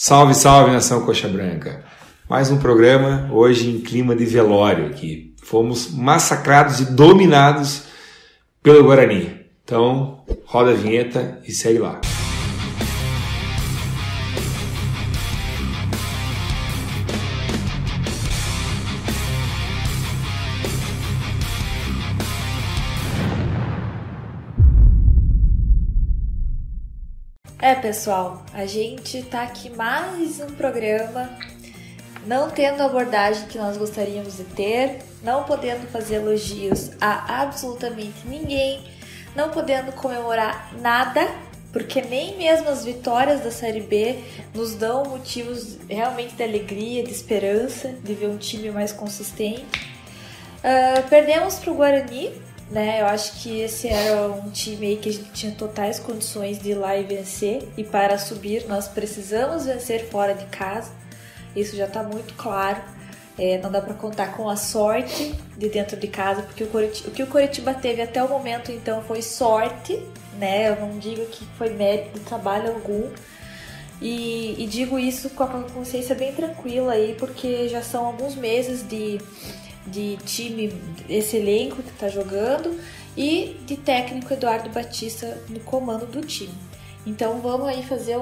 Salve, salve, nação Coxa Branca! Mais um programa, hoje em clima de velório aqui. Fomos massacrados e dominados pelo Guarani. Então, roda a vinheta e segue lá. Pessoal, a gente tá aqui mais um programa, não tendo a abordagem que nós gostaríamos de ter, não podendo fazer elogios a absolutamente ninguém, não podendo comemorar nada, porque nem mesmo as vitórias da Série B nos dão motivos realmente de alegria, de esperança, de ver um time mais consistente. Perdemos pro Guarani, né? Eu acho que esse era um time aí que a gente tinha totais condições de ir lá e vencer, e para subir nós precisamos vencer fora de casa, isso já está muito claro. Não dá para contar com a sorte de dentro de casa, porque o que o Coritiba teve até o momento então foi sorte, né? Eu não digo que foi mérito de trabalho algum, e digo isso com a consciência bem tranquila aí, porque já são alguns meses de time, esse elenco que está jogando, e de técnico Eduardo Batista no comando do time. Então vamos aí fazer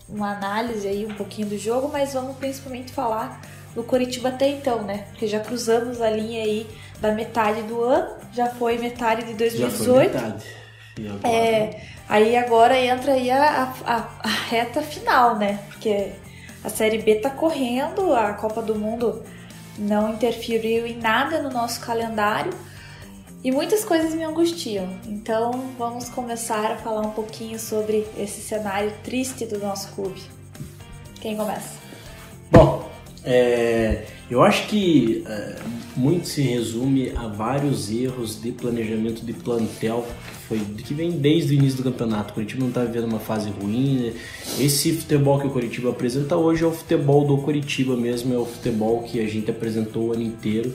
uma análise aí um pouquinho do jogo, mas vamos principalmente falar do Coritiba até então, né? Porque já cruzamos a linha aí da metade do ano, já foi metade de 2018. Já foi metade. E agora? Aí agora entra aí a reta final, né? Porque a Série B tá correndo, a Copa do Mundo não interferiu em nada no nosso calendário e muitas coisas me angustiam. Então vamos começar a falar um pouquinho sobre esse cenário triste do nosso clube. Quem começa? Bom, eu acho que muito se resume a vários erros de planejamento de plantel que vem desde o início do campeonato. O Coritiba não está vivendo uma fase ruim, né? Esse futebol que o Coritiba apresenta hoje é o futebol do Coritiba mesmo, é o futebol que a gente apresentou o ano inteiro,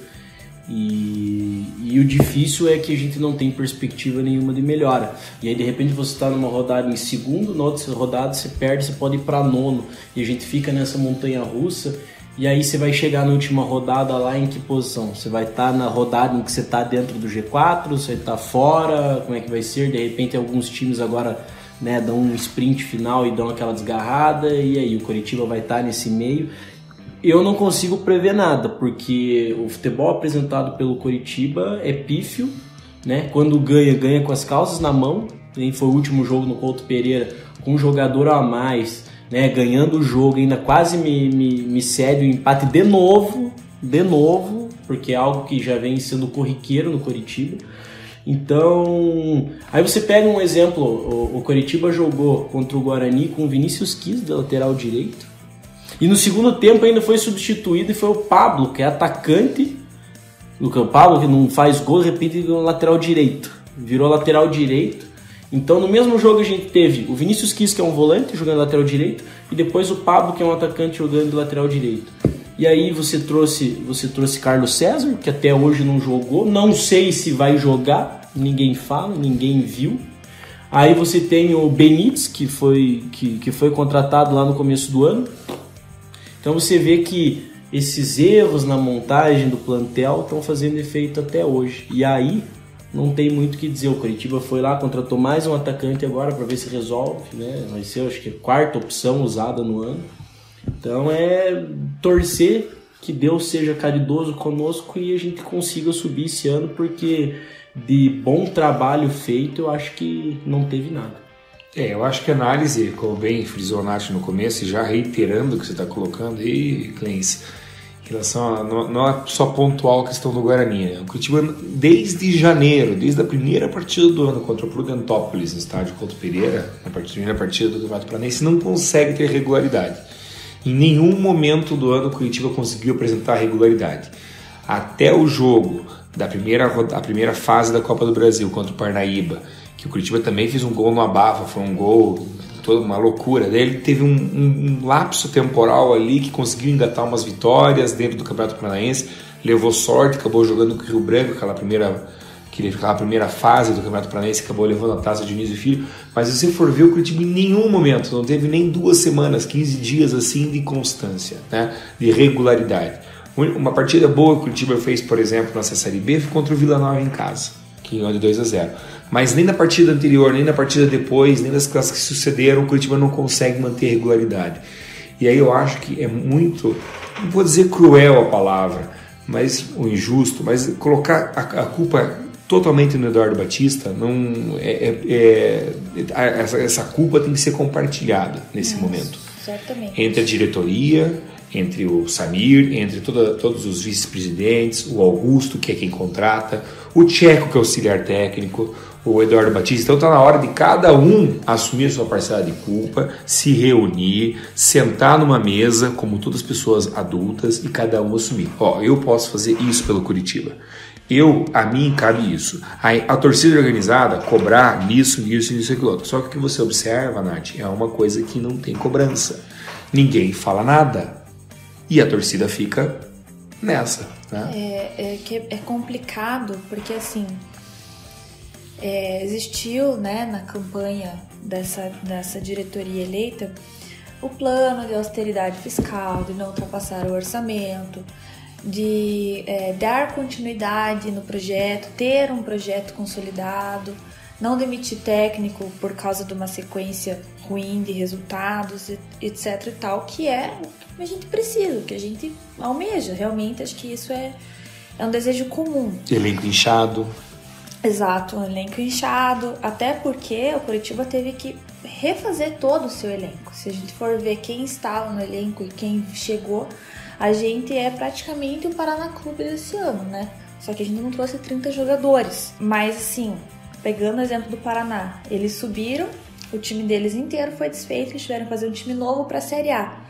e o difícil é que a gente não tem perspectiva nenhuma de melhora, e aí de repente você está numa rodada em segundo, na outra rodada você perde, você pode ir para nono, e a gente fica nessa montanha russa. E aí você vai chegar na última rodada lá em que posição? Você vai estar na rodada em que você está dentro do G4, você está fora, como é que vai ser? De repente alguns times agora, né, dão um sprint final e dão aquela desgarrada, e aí o Coritiba vai estar nesse meio. Eu não consigo prever nada, porque o futebol apresentado pelo Coritiba é pífio, né? Quando ganha com as calças na mão. Foi o último jogo no Couto Pereira, com um jogador a mais, né, ganhando o jogo, ainda quase me cede o empate de novo, porque é algo que já vem sendo corriqueiro no Coritiba. Então, aí você pega um exemplo, o Coritiba jogou contra o Guarani com o Vinícius Quis, da lateral direito, e no segundo tempo ainda foi substituído e foi o Pablo, que é atacante, o Pablo que não faz gol, de repente no lateral direito, virou lateral direito. Então, no mesmo jogo a gente teve o Vinícius Quis, que é um volante, jogando lateral direito, e depois o Pablo, que é um atacante, jogando de lateral direito. E aí você trouxe Carlos César, que até hoje não jogou, não sei se vai jogar, ninguém fala, ninguém viu. Aí você tem o Benítez, que foi contratado lá no começo do ano. Então você vê que esses erros na montagem do plantel estão fazendo efeito até hoje. E aí não tem muito o que dizer. O Coritiba foi lá, contratou mais um atacante agora para ver se resolve, né? Vai ser, acho que, a quarta opção usada no ano. Então é torcer que Deus seja caridoso conosco e a gente consiga subir esse ano, porque de bom trabalho feito eu acho que não teve nada. Eu acho que a análise, como bem frisou o Nath no começo, e já reiterando o que você está colocando aí, Clêncio, em relação a não é só pontual a questão do Guarani, né? O Coritiba, desde janeiro, desde a primeira partida do ano contra o Prudentópolis, no estádio Couto Pereira, na primeira partida do Campeonato Paranaense, não consegue ter regularidade. Em nenhum momento do ano o Coritiba conseguiu apresentar regularidade. Até o jogo da primeira fase da Copa do Brasil contra o Parnaíba, que o Coritiba também fez um gol no Abafa, foi um gol, toda uma loucura dele, teve um lapso temporal ali que conseguiu engatar umas vitórias dentro do Campeonato Paranaense, levou sorte, acabou jogando com o Rio Branco, aquela primeira que a primeira fase do Campeonato Paranaense acabou levando a taça de Dionísio Filho, mas se você for ver, o Curitiba em nenhum momento, não teve nem 2 semanas, 15 dias assim de constância, né, de regularidade. Uma partida boa que o Curitiba fez, por exemplo, na Série B foi contra o Vila Nova em casa, que ganhou de 2-0. Mas nem na partida anterior, nem na partida depois, nem nas classes que sucederam, o Curitiba não consegue manter regularidade. E aí eu acho que é muito, não vou dizer cruel a palavra, mas o injusto, mas colocar a culpa totalmente no Eduardo Batista, não essa culpa tem que ser compartilhada nesse momento. Certamente. Entre a diretoria, entre o Samir, entre todos os vice-presidentes, o Augusto, que é quem contrata, o Tcheco, que é auxiliar técnico, o Eduardo Batista. Então está na hora de cada um assumir sua parcela de culpa, se reunir, sentar numa mesa, como todas as pessoas adultas, e cada um assumir. Eu posso fazer isso pelo Curitiba. A mim cabe isso. A torcida organizada cobrar nisso, aquilo outro. Só que o que você observa, Nath, é uma coisa que não tem cobrança. Ninguém fala nada. E a torcida fica nessa, né? É complicado, porque assim, existiu, né, na campanha dessa diretoria eleita o plano de austeridade fiscal, de não ultrapassar o orçamento, de dar continuidade no projeto, ter um projeto consolidado, não demitir técnico por causa de uma sequência ruim de resultados, etc e tal, que é o que a gente precisa, o que a gente almeja. Realmente, acho que isso é um desejo comum. Elenco inchado. Exato, um elenco inchado, até porque o Curitiba teve que refazer todo o seu elenco. Se a gente for ver quem estava no elenco e quem chegou, a gente é praticamente o Paraná Clube desse ano, né? Só que a gente não trouxe 30 jogadores. Mas assim, pegando o exemplo do Paraná, eles subiram, o time deles inteiro foi desfeito, eles tiveram que fazer um time novo para a Série A.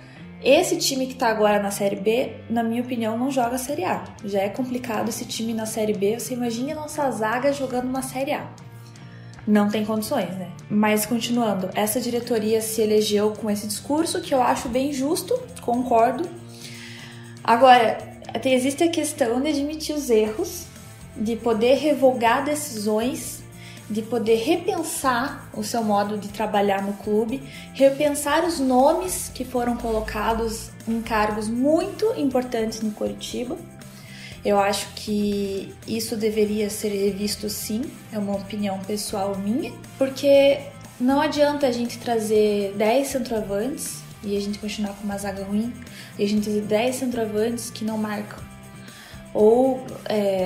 Esse time que está agora na Série B, na minha opinião, não joga a Série A. Já é complicado esse time na Série B, você imagina a nossa zaga jogando uma Série A. Não tem condições, né? Mas continuando, essa diretoria se elegeu com esse discurso, que eu acho bem justo, concordo. Agora, existe a questão de admitir os erros, de poder revogar decisões, de poder repensar o seu modo de trabalhar no clube, repensar os nomes que foram colocados em cargos muito importantes no Curitiba. Eu acho que isso deveria ser revisto sim, é uma opinião pessoal minha, porque não adianta a gente trazer 10 centroavantes e a gente continuar com uma zaga ruim, e a gente trazer 10 centroavantes que não marcam. Ou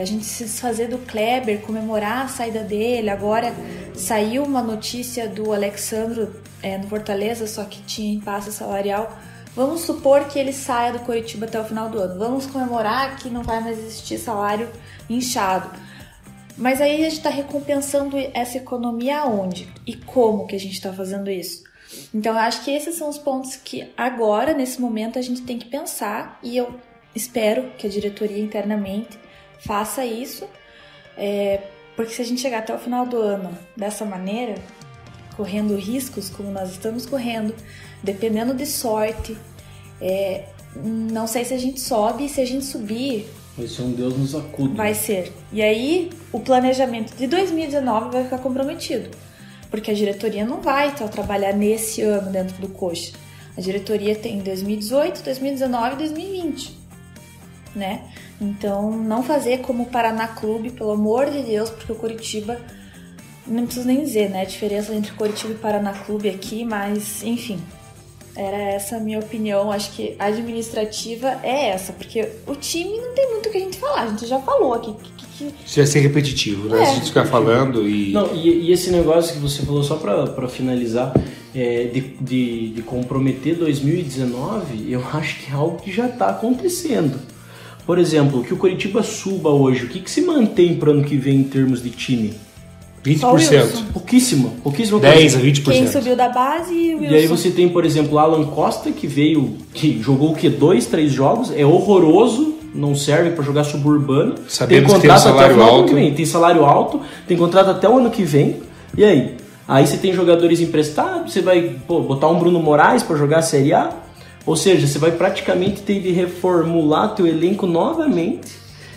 a gente se desfazer do Kleber, comemorar a saída dele. Agora saiu uma notícia do Alexandro no Fortaleza, só que tinha impasse salarial. Vamos supor que ele saia do Curitiba até o final do ano. Vamos comemorar que não vai mais existir salário inchado. Mas aí a gente está recompensando essa economia aonde? E como que a gente está fazendo isso? Então eu acho que esses são os pontos que agora, nesse momento, a gente tem que pensar, e eu espero que a diretoria internamente faça isso, porque se a gente chegar até o final do ano dessa maneira, correndo riscos como nós estamos correndo, dependendo de sorte, não sei se a gente sobe, e se a gente subir... Vai ser um Deus nos acuda. Vai ser. E aí o planejamento de 2019 vai ficar comprometido, porque a diretoria não vai trabalhar nesse ano dentro do Coxa. A diretoria tem 2018, 2019 e 2020. Né? Então, não fazer como o Paraná Clube, pelo amor de Deus, porque o Curitiba, não preciso nem dizer, né? A diferença entre Curitiba e Paraná Clube aqui, mas, enfim, era essa a minha opinião. Acho que a administrativa é essa, porque o time não tem muito o que a gente falar, a gente já falou aqui. Isso vai ser repetitivo, né? Se a gente ficar falando e... Não, e esse negócio que você falou, só para finalizar, de comprometer 2019, eu acho que é algo que já está acontecendo. Por exemplo, que o Curitiba suba hoje, o que se mantém para o ano que vem em termos de time? 20%. Pouquíssimo 10 a 20%. Quem subiu da base e o Wilson. E aí você tem, por exemplo, Alan Costa, que jogou o quê? 2, 3 jogos, é horroroso, não serve para jogar suburbano. Sabemos tem contrato que tem salário alto. Tem salário alto, tem contrato até o ano que vem. E aí? Aí você tem jogadores emprestados, você vai botar um Bruno Moraes para jogar a Série A. Ou seja, você vai praticamente ter de reformular teu elenco novamente.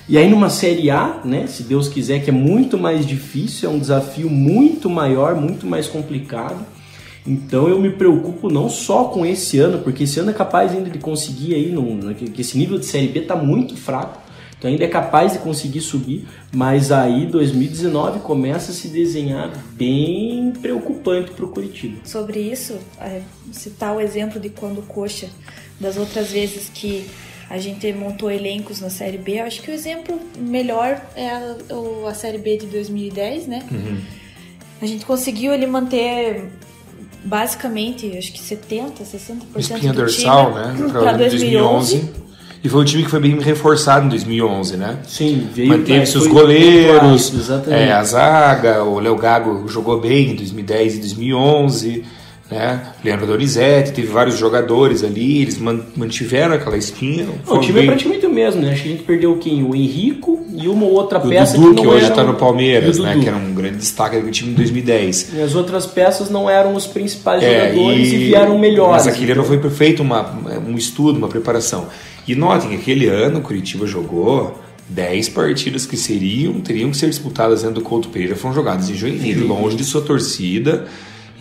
E aí numa Série A, né, se Deus quiser, que é muito mais difícil, é um desafio muito maior, muito mais complicado. Então eu me preocupo não só com esse ano, porque esse ano é capaz ainda de conseguir aí, que esse nível de Série B está muito fraco, então ainda é capaz de conseguir subir, mas aí 2019 começa a se desenhar bem preocupante para o Curitiba. Sobre isso, citar o exemplo de quando o Coxa, das outras vezes que a gente montou elencos na Série B, eu acho que o exemplo melhor é a Série B de 2010, né? A gente conseguiu ele manter basicamente, acho que 70%, 60% espinha do dorsal, time, né? para 2011. E foi um time que foi bem reforçado em 2011, né? Sim, veio. Manteve seus goleiros, a zaga, o Léo Gago jogou bem em 2010 e 2011, né? Leandro Donizete, teve vários jogadores ali, eles mantiveram aquela espinha. O time é praticamente o mesmo, né? Acho que a gente perdeu quem? O Henrico e uma outra peça Dudu, que não hoje está no Palmeiras, né? Dudu. Que era um grande destaque do time em 2010. E as outras peças não eram os principais jogadores e vieram melhores. Mas aquele ano foi feito um estudo, uma preparação. E notem que aquele ano o Curitiba jogou 10 partidas que teriam que ser disputadas dentro do Couto Pereira, foram jogadas em Joinville, longe de sua torcida.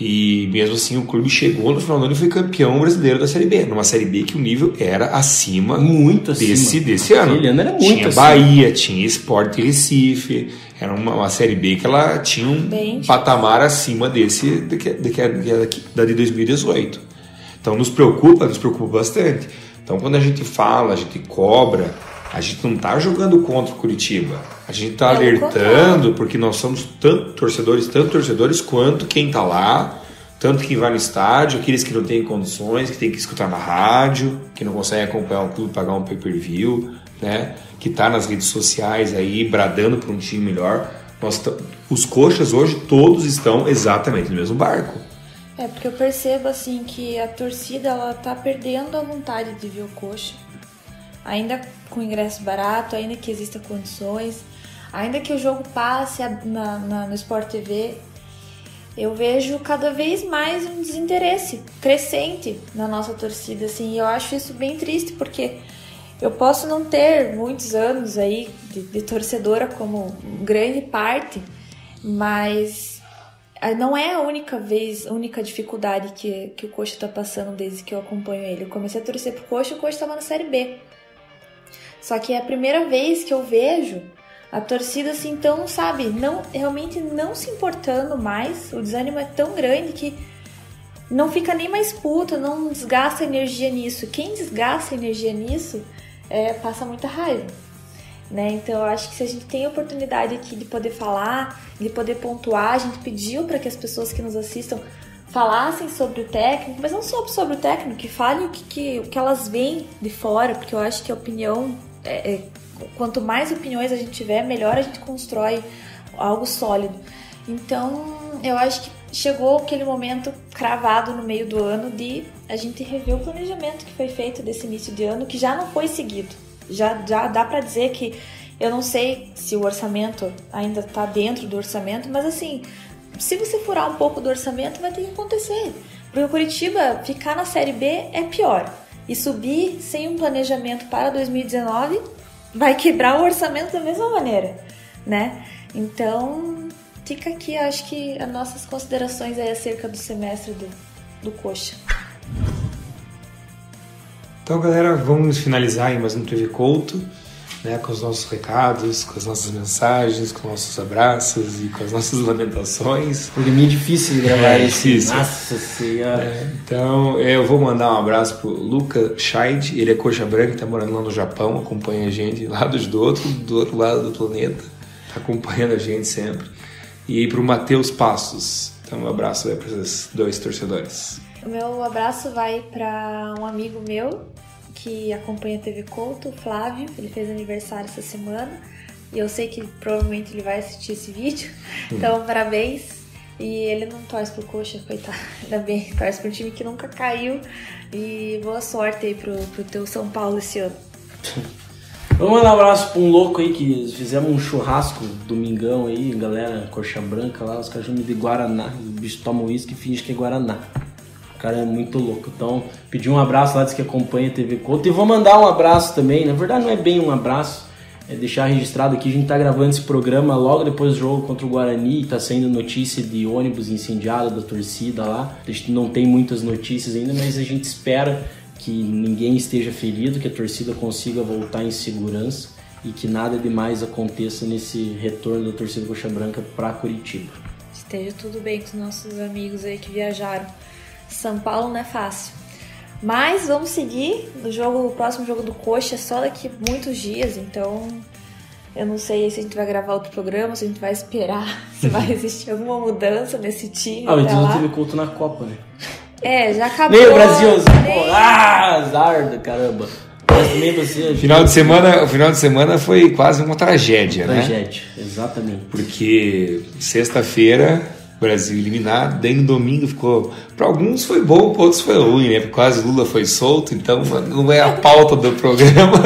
E mesmo assim o clube chegou no final do ano e foi campeão brasileiro da Série B. Numa Série B que o nível era acima, muito acima desse ano. Aquele ano era muito tinha acima. Bahia, tinha Sport Recife. Era uma Série B que ela tinha um patamar acima da de 2018. Então nos preocupa bastante. Então quando a gente fala, a gente cobra, a gente não está jogando contra o Curitiba. A gente está alertando porque nós somos tanto torcedores quanto quem está lá, tanto quem vai no estádio, aqueles que não têm condições, que tem que escutar na rádio, que não consegue acompanhar o clube, pagar um pay-per-view, né? Que está nas redes sociais aí bradando por um time melhor. Os coxas hoje todos estão exatamente no mesmo barco. Porque eu percebo assim que a torcida ela tá perdendo a vontade de ver o Coxa. Ainda com ingresso barato, ainda que existam condições, ainda que o jogo passe no Sport TV, eu vejo cada vez mais um desinteresse crescente na nossa torcida, assim, e eu acho isso bem triste, porque eu posso não ter muitos anos aí de torcedora como grande parte, mas não é a única dificuldade que o Coxa está passando desde que eu acompanho ele. Eu comecei a torcer pro Coxa, o Coxa estava na Série B. Só que é a primeira vez que eu vejo a torcida assim tão, realmente não se importando mais. O desânimo é tão grande que não fica nem mais puta, não desgasta energia nisso. Quem desgasta energia nisso passa muita raiva, né? Então eu acho que se a gente tem a oportunidade aqui de poder falar, de poder pontuar, a gente pediu para que as pessoas que nos assistam falassem sobre o técnico, mas não só sobre o técnico, que falem o que elas veem de fora, porque eu acho que a opinião, quanto mais opiniões a gente tiver, melhor a gente constrói algo sólido. Então eu acho que chegou aquele momento cravado no meio do ano de a gente rever o planejamento que foi feito desse início de ano, que já não foi seguido. Já dá para dizer que eu não sei se o orçamento ainda está dentro do orçamento, mas assim, se você furar um pouco do orçamento, vai ter que acontecer. Porque o Curitiba ficar na Série B é pior. E subir sem um planejamento para 2019 vai quebrar o orçamento da mesma maneira, né? Então, fica aqui, acho que as nossas considerações aí acerca do semestre do Coxa. Então, galera, vamos finalizar aí mais um TV Couto, né, com os nossos recados, com as nossas mensagens, com nossos abraços e com as nossas lamentações. Porque é meio difícil de gravar isso. Difícil. Nossa Senhora. Então, eu vou mandar um abraço pro Luca Scheid, ele é coxa branca, tá morando lá no Japão, acompanha a gente lá do outro lado do planeta, tá acompanhando a gente sempre. E pro Matheus Passos, então um abraço aí para esses dois torcedores. O meu abraço vai para um amigo meu que acompanha a TV Couto, o Flávio. Ele fez aniversário essa semana e eu sei que provavelmente ele vai assistir esse vídeo, então parabéns. E ele não torce pro Coxa, coitado, ainda bem, torce pro time que nunca caiu. E boa sorte aí pro teu São Paulo esse ano. Vamos mandar um abraço pra um louco aí que fizemos um churrasco domingão aí, galera, coxa branca lá, os caras chamam de Guaraná, o bicho toma uísque e finge que é Guaraná. O cara é muito louco. Então, pedi um abraço lá, diz que acompanha a TV Couto. E vou mandar um abraço também. Na verdade, não é bem um abraço. deixar registrado aqui, a gente tá gravando esse programa logo depois do jogo contra o Guarani, tá saindo notícia de ônibus incendiado da torcida lá. A gente não tem muitas notícias ainda, mas a gente espera que ninguém esteja ferido, que a torcida consiga voltar em segurança e que nada demais aconteça nesse retorno da torcida Coxa Branca para Curitiba. Esteja tudo bem com os nossos amigos aí que viajaram. São Paulo não é fácil. Mas vamos seguir. O próximo jogo do Coxa é só daqui a muitos dias, então eu não sei se a gente vai gravar outro programa, se a gente vai esperar, se vai existir alguma mudança nesse time. O Edson teve culto na Copa, né? Já acabou. Nem o Brasil, azar do caramba. Mas também você... O final de semana foi quase uma tragédia, né? Tragédia, exatamente. Porque sexta-feira... Brasil eliminado, daí no domingo ficou... Para alguns foi bom, para outros foi ruim, né? Porque quase Lula foi solto, então não é a pauta do programa,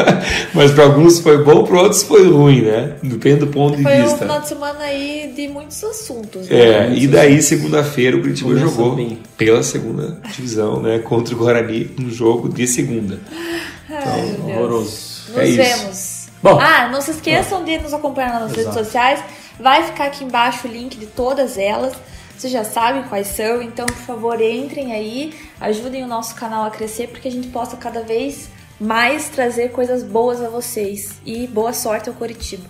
mas para alguns foi bom, para outros foi ruim, né? Depende do ponto de vista. Foi um final de semana aí de muitos assuntos. Né? E daí segunda-feira o Curitiba jogou bem pela segunda divisão, né? Contra o Guarani, no jogo de segunda. Então, horroroso. Nos vemos. Bom, não se esqueçam de nos acompanhar nas redes sociais. Vai ficar aqui embaixo o link de todas elas. Vocês já sabem quais são, então, por favor, entrem aí, ajudem o nosso canal a crescer, porque a gente possa cada vez mais trazer coisas boas a vocês. E boa sorte ao Curitiba.